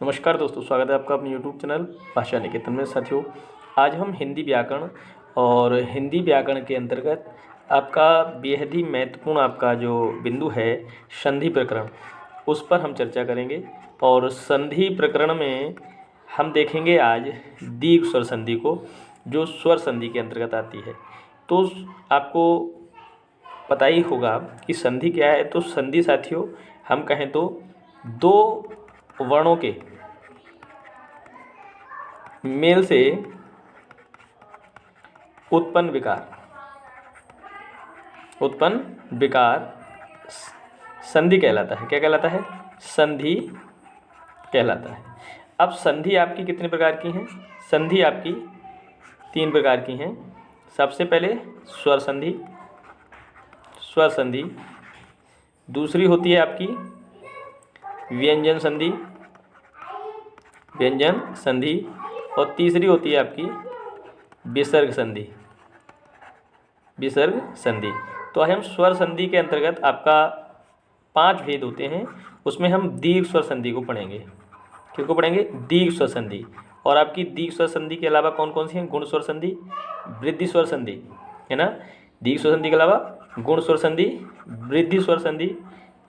नमस्कार दोस्तों, स्वागत है आपका अपने YouTube चैनल भाषा निकेतन में। साथियों, आज हम हिंदी व्याकरण और हिंदी व्याकरण के अंतर्गत आपका बेहद ही महत्वपूर्ण आपका जो बिंदु है संधि प्रकरण, उस पर हम चर्चा करेंगे। और संधि प्रकरण में हम देखेंगे आज दीर्घ स्वर संधि को, जो स्वर संधि के अंतर्गत आती है। तो आपको पता ही होगा कि संधि क्या है। तो संधि साथियों, हम कहें तो दो वर्णों के मेल से उत्पन्न विकार संधि कहलाता है। क्या कहलाता है? संधि कहलाता है। अब संधि आपकी कितने प्रकार की हैं? संधि आपकी 3 प्रकार की हैं। सबसे पहले स्वर संधि, दूसरी होती है आपकी व्यंजन संधि, और तीसरी होती है आपकी विसर्ग संधि। तो हम स्वर संधि के अंतर्गत आपका 5 भेद होते हैं, उसमें हम दीर्घ स्वर संधि को पढ़ेंगे। किसको पढ़ेंगे? दीर्घ स्वर संधि। और आपकी दीर्घ स्वर संधि के अलावा कौन कौन सी हैं? गुण स्वर संधि, वृद्धि स्वर संधि, है ना। दीर्घ स्वर संधि के अलावा गुण स्वर संधि, वृद्धि स्वर संधि,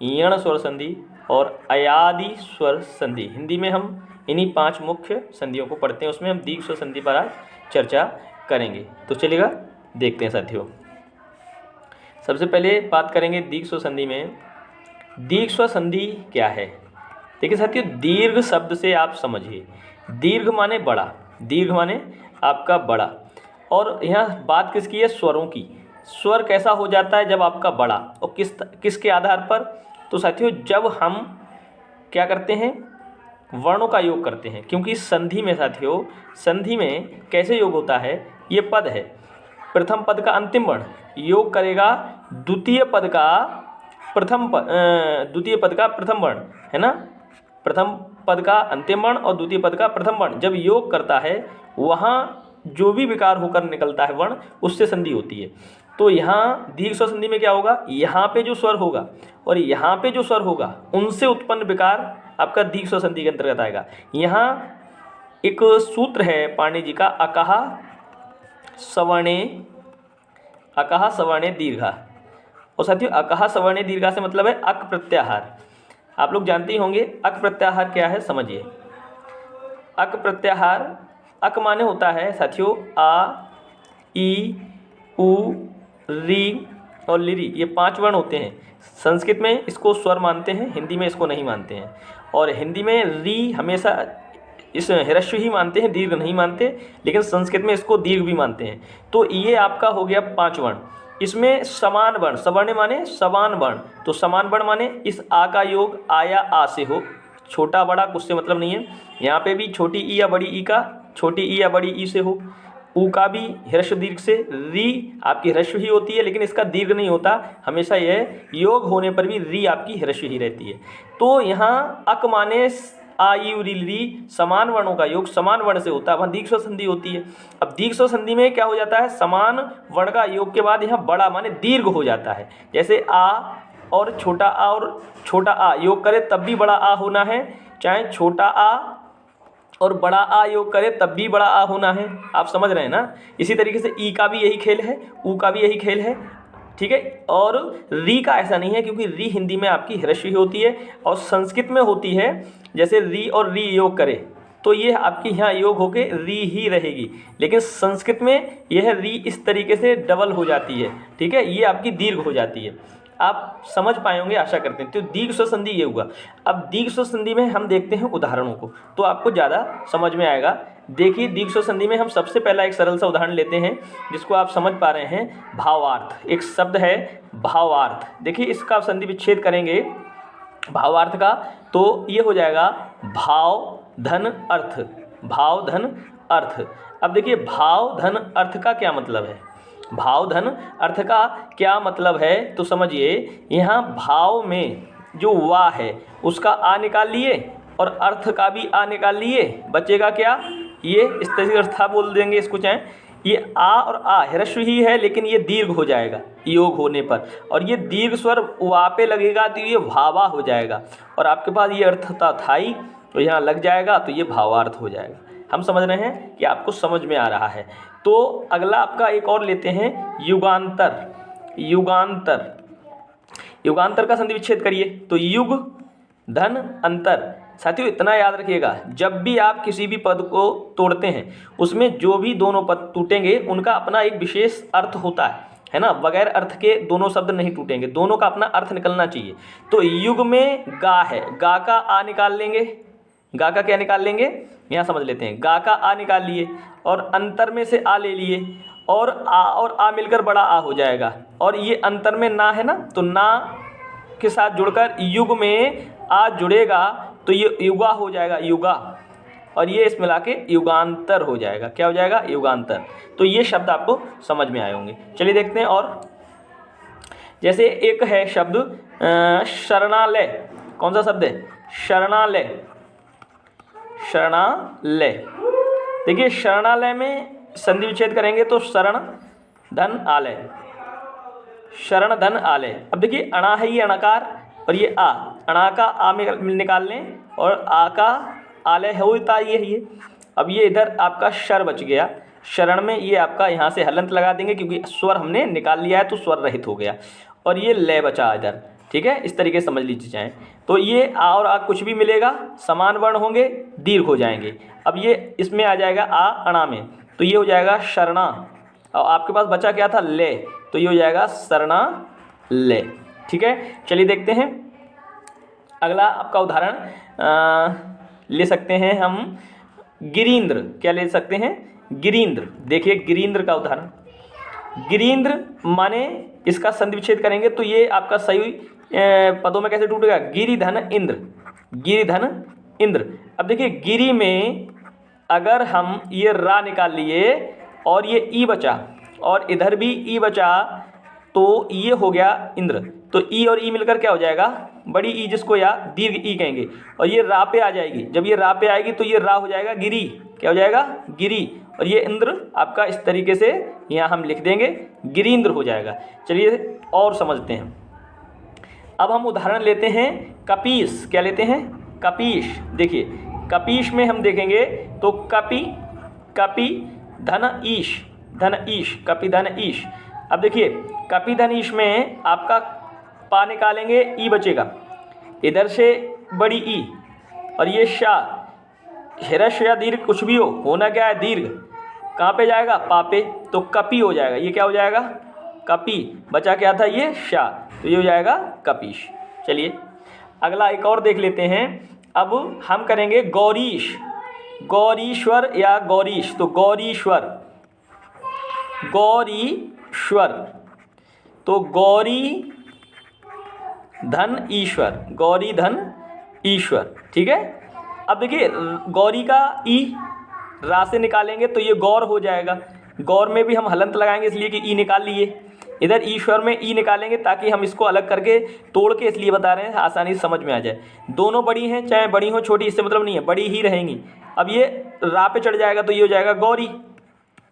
यण स्वर संधि और अयादि स्वर संधि। हिंदी में हम इन्हीं 5 मुख्य संधियों को पढ़ते हैं, उसमें हम दीर्घ स्वर संधि पर आज चर्चा करेंगे। तो चलिएगा, देखते हैं साथियों। सबसे पहले बात करेंगे दीर्घ स्वर संधि में। दीर्घ स्वर संधि क्या है? देखिए साथियों, दीर्घ शब्द से आप समझिए, दीर्घ माने बड़ा, दीर्घ माने आपका बड़ा। और यहाँ बात किसकी है? स्वरों की। स्वर कैसा हो जाता है जब आपका बड़ा, और किसके आधार पर? तो साथियों, जब हम क्या करते हैं? वर्णों का योग करते हैं। क्योंकि संधि में साथियों, संधि में कैसे योग होता है? ये पद है, प्रथम पद का अंतिम वर्ण योग करेगा द्वितीय पद का प्रथम वर्ण, है ना। प्रथम पद का अंतिम वर्ण और द्वितीय पद का प्रथम वर्ण जब योग करता है, वहाँ जो भी विकार होकर निकलता है वर्ण, उससे संधि होती है। तो यहाँ दीर्घ स्वर संधि में क्या होगा? यहाँ पे जो स्वर होगा और यहाँ पे जो स्वर होगा, उनसे उत्पन्न विकार आपका दीर्घ स्वर संधि के अंतर्गत आएगा। यहाँ एक सूत्र है पाणिनि जी का, अकहा सवर्णे दीर्घा। और साथियों, अकहा सवर्णे दीर्घा से मतलब है अक प्रत्याहार। आप लोग जानते ही होंगे अक प्रत्याहार क्या है, समझिए। अक प्रत्याहार, अक माने होता है साथियों आ, ई, उ, री और लिरी। ये 5 वर्ण होते हैं। संस्कृत में इसको स्वर मानते हैं, हिंदी में इसको नहीं मानते हैं। और हिंदी में री हमेशा इस ह्रस्व ही मानते हैं, दीर्घ नहीं मानते, लेकिन संस्कृत में इसको दीर्घ भी मानते हैं। तो ये आपका हो गया 5 वर्ण। इसमें समान वर्ण, सवर्ण माने समान वर्ण, तो समान वर्ण माने इस आ का योग आ या आ से हो, छोटा बड़ा कुछ से मतलब नहीं है। यहाँ पे भी छोटी ई या बड़ी ई का, छोटी ई या बड़ी ई से हो। ऊ का भी ह्रस्व दीर्घ से, री आपकी ह्रस्व ही होती है लेकिन इसका दीर्घ नहीं होता, हमेशा यह योग होने पर भी री आपकी ह्रस्व ही रहती है। तो यहाँ अक माने आ, ई, उ, री समान वर्णों का योग समान वर्ण से होता है, वहाँ दीर्घ स्वर संधि होती है। अब दीर्घ स्वर संधि में क्या हो जाता है? समान वर्ण का योग के बाद यहाँ बड़ा माने दीर्घ हो जाता है। जैसे आ और छोटा आ योग करे तब भी बड़ा आ होना है, चाहे छोटा आ और बड़ा आ योग करे तब भी बड़ा आ होना है। आप समझ रहे हैं ना। इसी तरीके से ई का भी यही खेल है, ऊ का भी यही खेल है, ठीक है। और री का ऐसा नहीं है, क्योंकि री हिंदी में आपकी ह्रस्व ही होती है और संस्कृत में होती है। जैसे री और री योग करे तो ये आपकी यहाँ योग होके री ही रहेगी, लेकिन संस्कृत में यह री इस तरीके से डबल हो जाती है, ठीक है। ये आपकी दीर्घ हो जाती है। आप समझ पाए होंगे, आशा करते हैं। तो दीर्घ स्वर संधि ये हुआ। अब दीर्घ स्वर संधि में हम देखते हैं उदाहरणों को, तो आपको ज़्यादा समझ में आएगा। देखिए, दीर्घ स्वर संधि में हम सबसे पहला एक सरल सा उदाहरण लेते हैं, जिसको आप समझ पा रहे हैं। भावार्थ, एक शब्द है भावार्थ। देखिए, इसका संधि विच्छेद करेंगे भावार्थ का, तो ये हो जाएगा भाव धन अर्थ, भाव धन अर्थ। अब देखिए, भाव धन अर्थ का क्या मतलब है? भाव धन अर्थ का क्या मतलब है? तो समझिए, यहाँ भाव में जो वा है उसका आ निकाल लिए और अर्थ का भी आ निकाल लिए, बचेगा क्या? ये इस तरीके से अर्था बोल देंगे इसको, चाहे ये आ और आ ह्रस्व ही है लेकिन ये दीर्घ हो जाएगा योग होने पर, और ये दीर्घ स्वर वा पे लगेगा तो ये भावा हो जाएगा। और आपके पास ये अर्थ था थाई, तो यहाँ लग जाएगा तो ये भावार्थ हो जाएगा। हम समझ रहे हैं कि आपको समझ में आ रहा है। तो अगला आपका एक और लेते हैं युगांतर। युगांतर, युगांतर का संधि विच्छेद करिए। तो युग धन अंतर। साथियों इतना याद रखिएगा, जब भी आप किसी भी पद को तोड़ते हैं उसमें जो भी दोनों पद टूटेंगे उनका अपना एक विशेष अर्थ होता है ना। बगैर अर्थ के दोनों शब्द नहीं टूटेंगे, दोनों का अपना अर्थ निकलना चाहिए। तो युग में गा है, गा का आ निकाल लेंगे। गा का क्या निकाल लेंगे, यहाँ समझ लेते हैं। गा का आ निकाल लिए और अंतर में से आ ले लिए और आ मिलकर बड़ा आ हो जाएगा। और ये अंतर में ना है ना, तो ना के साथ जुड़कर युग में आ जुड़ेगा तो ये युगा हो जाएगा, युगा। और ये इस मिला के युगांतर हो जाएगा। क्या हो जाएगा, युगांतर। तो ये शब्द आपको समझ में आए होंगे। चलिए देखते हैं। और जैसे एक है शब्द शरणालय। कौन सा शब्द है, शरणालय। शरणालय, देखिए शरणालय में संधि विच्छेद करेंगे तो शरण धन आलय, शरण धन आलय। अब देखिए अणा है ये अणकार और ये आ, अणा का आ में निकाल लें और आ का आलय होता ये है ये। अब ये इधर आपका शर बच गया, शरण में ये आपका यहाँ से हलंत लगा देंगे क्योंकि स्वर हमने निकाल लिया है तो स्वर रहित हो गया। और ये लय बचा इधर, ठीक है। इस तरीके से समझ लीजिए चाहें तो ये आ और आ कुछ भी मिलेगा, समान वर्ण होंगे, दीर्घ हो जाएंगे। अब ये इसमें आ जाएगा आ अणा में, तो ये हो जाएगा शरणा। और आपके पास बचा क्या था, ले, तो ये हो जाएगा शरणा ले, ठीक है। चलिए देखते हैं अगला आपका उदाहरण ले सकते हैं हम गिरीन्द्र। क्या ले सकते हैं, गिरीन्द्र। देखिए गिरीन्द्र का उदाहरण, गिरीन्द्र माने इसका संधि विच्छेद करेंगे तो ये आपका सही पदों में कैसे टूटेगा, गिरि धन इंद्र, गिरि धन इंद्र। अब देखिए गिरि में अगर हम ये रा निकाल लिए और ये ई बचा और इधर भी ई बचा तो ये हो गया इंद्र। तो ई और ई मिलकर क्या हो जाएगा, बड़ी ई जिसको या दीर्घ ई कहेंगे। और ये रा पे आ जाएगी, जब ये रा पे आएगी तो ये रा हो जाएगा गिरी। क्या हो जाएगा, गिरी। और ये इंद्र आपका इस तरीके से यहाँ हम लिख देंगे, गिरीन्द्र हो जाएगा। चलिए और समझते हैं। अब हम उदाहरण लेते हैं कपीस। क्या लेते हैं, कपीश। देखिए कपीश में हम देखेंगे तो कपि, कपि धन ईश, धन ईश, कपि धन ईश। अब देखिए कपि धन ईश में आपका पा निकालेंगे, ई बचेगा, इधर से बड़ी ई और ये शाह, हिरश या दीर्घ कुछ भी हो, होना क्या है, दीर्घ। कहाँ पे जाएगा, पा पे, तो कपि हो जाएगा। ये क्या हो जाएगा, कपि। बचा क्या था, ये शाह, तो ये हो जाएगा कपीश। चलिए अगला एक और देख लेते हैं। अब हम करेंगे गौरीश, गौरीश्वर या गौरीश। तो गौरीश्वर, गौरीश्वर, तो गौरी धन ईश्वर, गौरी धन ईश्वर, ठीक है। अब देखिए गौरी का ई रा से निकालेंगे तो ये गौर हो जाएगा। गौर में भी हम हलंत लगाएंगे इसलिए कि ई निकाल लिए। इधर ईश्वर में ई निकालेंगे ताकि हम इसको अलग करके तोड़ के इसलिए बता रहे हैं आसानी से समझ में आ जाए। दोनों बड़ी हैं, चाहे बड़ी हो छोटी इससे मतलब नहीं है, बड़ी ही रहेंगी। अब ये रा पे चढ़ जाएगा तो ये हो जाएगा गौरी।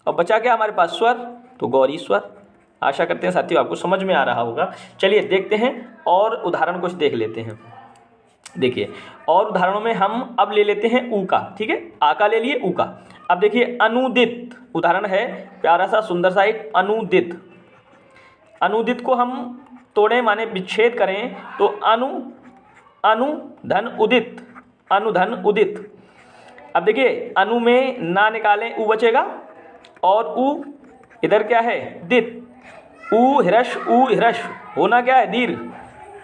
और बचा क्या हमारे पास, स्वर, तो गौरीश्वर। आशा करते हैं साथियों आपको समझ में आ रहा होगा। चलिए देखते हैं और उदाहरण कुछ देख लेते हैं। देखिए और उदाहरणों में हम अब ले लेते हैं ऊ का, ठीक है। आ का ले लिए, ऊ का। अब देखिए अनुदित उदाहरण है, प्यारा सा सुंदर सा एक अनुदित। अनुदित को हम तोड़े माने विच्छेद करें तो अनु, अनु धन उदित, अनु धन उदित। अब देखिए अनु में ना निकालें, ऊ बचेगा और ऊ इधर क्या है, दित। ऊ हिरश, ऊ हिरश, होना क्या है, दीर्घ।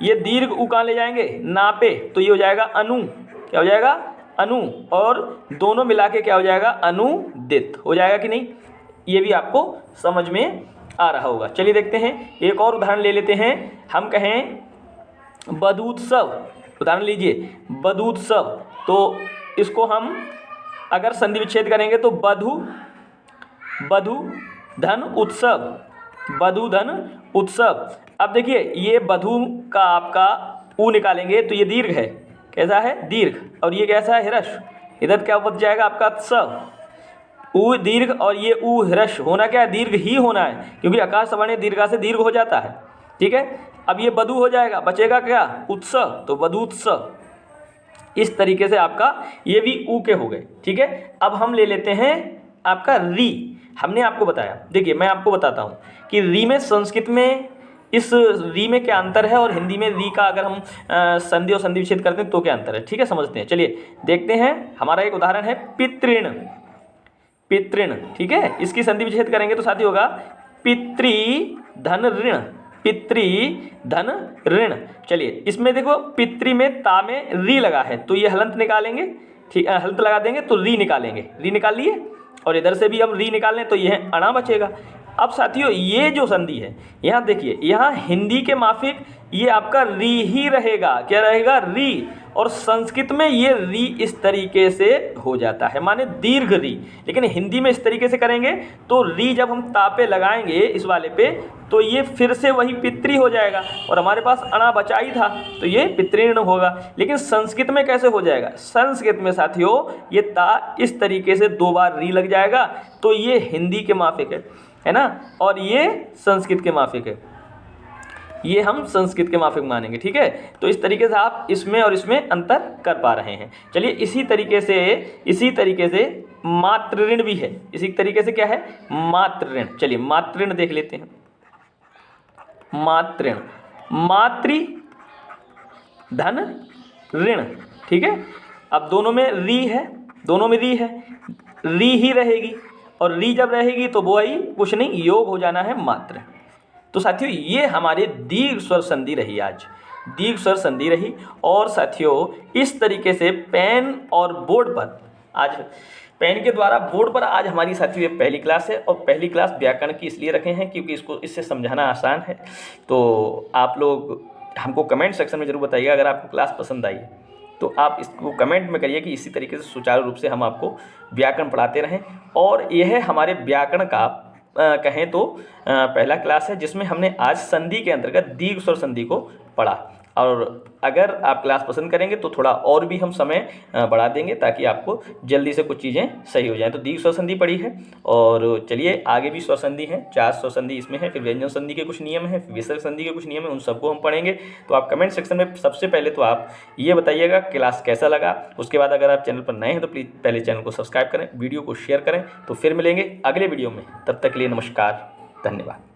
ये दीर्घ ऊ कहाँ ले जाएंगे, ना पे, तो ये हो जाएगा अनु। क्या हो जाएगा, अनु। और दोनों मिला के क्या हो जाएगा, अनुदित हो जाएगा कि नहीं, ये भी आपको समझ में आ रहा होगा। चलिए देखते हैं एक और उदाहरण ले लेते हैं। हम कहें बदूत्सव, उदाहरण लीजिए बदूत्सव। तो इसको हम अगर संधि विच्छेद करेंगे तो बधु, बधु धन उत्सव, बधु धन उत्सव। अब देखिए ये बधु का आपका ऊ निकालेंगे तो ये दीर्घ है, कैसा है, दीर्घ। और ये कैसा है, हिरश। इधर क्या बच जाएगा आपका उत्सव, ऊ दीर्घ और ये ऊ हिरश। होना क्या है, दीर्घ ही होना है क्योंकि आकार सवर्ण दीर्घा से दीर्घ हो जाता है, ठीक है। अब ये बधु हो जाएगा, बचेगा क्या, उत्सव, तो बधूत्सव। इस तरीके से आपका ये भी ऊ के हो गए। ठीक है, अब हम ले लेते हैं आपका री। हमने आपको बताया, देखिए मैं आपको बताता हूँ कि री में संस्कृत में इस री में क्या अंतर है और हिंदी में री का अगर हम संधि और संधि विच्छेद करते हैं तो क्या अंतर है। ठीक है, समझते हैं। चलिए देखते हैं, हमारा एक उदाहरण है पितृण। पितृण, ठीक है, इसकी संधि विच्छेद करेंगे तो साथी होगा पितृ धन ऋण। पितृ धन ऋण। चलिए इसमें देखो पितृ में ता में री लगा है तो ये हलंत निकालेंगे। ठीक, हलंत लगा देंगे तो री निकालेंगे। री निकाल लिए और इधर से भी हम री निकाल लें तो यह अणा बचेगा। अब साथियों ये जो संधि है, यहाँ देखिए, यहाँ हिंदी के माफिक ये आपका री ही रहेगा। क्या रहेगा? री। और संस्कृत में ये री इस तरीके से हो जाता है, माने दीर्घ री। लेकिन हिंदी में इस तरीके से करेंगे तो री जब हम तापे लगाएंगे इस वाले पे तो ये फिर से वही पितृ हो जाएगा और हमारे पास अणा बचा ही था तो ये पितृण होगा। लेकिन संस्कृत में कैसे हो जाएगा? संस्कृत में साथियों ये ता इस तरीके से 2 बार री लग जाएगा तो ये हिंदी के माफिक है ना, और ये संस्कृत के माफिक है। ये हम संस्कृत के माफिक मानेंगे। ठीक है, तो इस तरीके से आप इसमें और इसमें अंतर कर पा रहे हैं। चलिए इसी तरीके से मातृ ऋण भी है। इसी तरीके से क्या है? मातृ ऋण। चलिए मातृ ऋण देख लेते हैं। मातृ ऋण, मातृ धन ऋण। ठीक है, अब दोनों में री है, दोनों में री है, री ही रहेगी और री जब रहेगी तो वो ही कुछ नहीं, योग हो जाना है मात्र। तो साथियों ये हमारी दीर्घ स्वर संधि रही आज, दीर्घ स्वर संधि रही। और साथियों इस तरीके से पेन और बोर्ड पर आज, पेन के द्वारा बोर्ड पर आज हमारी साथियों ये पहली क्लास है। और पहली क्लास व्याकरण की इसलिए रखे हैं क्योंकि इससे समझाना आसान है। तो आप लोग हमको कमेंट सेक्शन में ज़रूर बताइएगा अगर आपको क्लास पसंद आई तो आप इसको कमेंट में करिए कि इसी तरीके से सुचारू रूप से हम आपको व्याकरण पढ़ाते रहें। और यह हमारे व्याकरण का कहें तो पहला क्लास है जिसमें हमने आज संधि के अंतर्गत दीर्घ स्वर संधि को पढ़ा। और अगर आप क्लास पसंद करेंगे तो थोड़ा और भी हम समय बढ़ा देंगे ताकि आपको जल्दी से कुछ चीज़ें सही हो जाएं। तो दीर्घ स्वर संधि पढ़ी है और चलिए आगे भी स्वर संधि हैं, 4 स्वर संधि इसमें है, फिर व्यंजन संधि के कुछ नियम हैं, फिर विसर्ग संधि के कुछ नियम हैं, उन सबको हम पढ़ेंगे। तो आप कमेंट सेक्शन में सबसे पहले तो आप ये बताइएगा क्लास कैसा लगा। उसके बाद अगर आप चैनल पर नए हैं तो प्लीज़ पहले चैनल को सब्सक्राइब करें, वीडियो को शेयर करें। तो फिर मिलेंगे अगले वीडियो में, तब तक के लिए नमस्कार, धन्यवाद।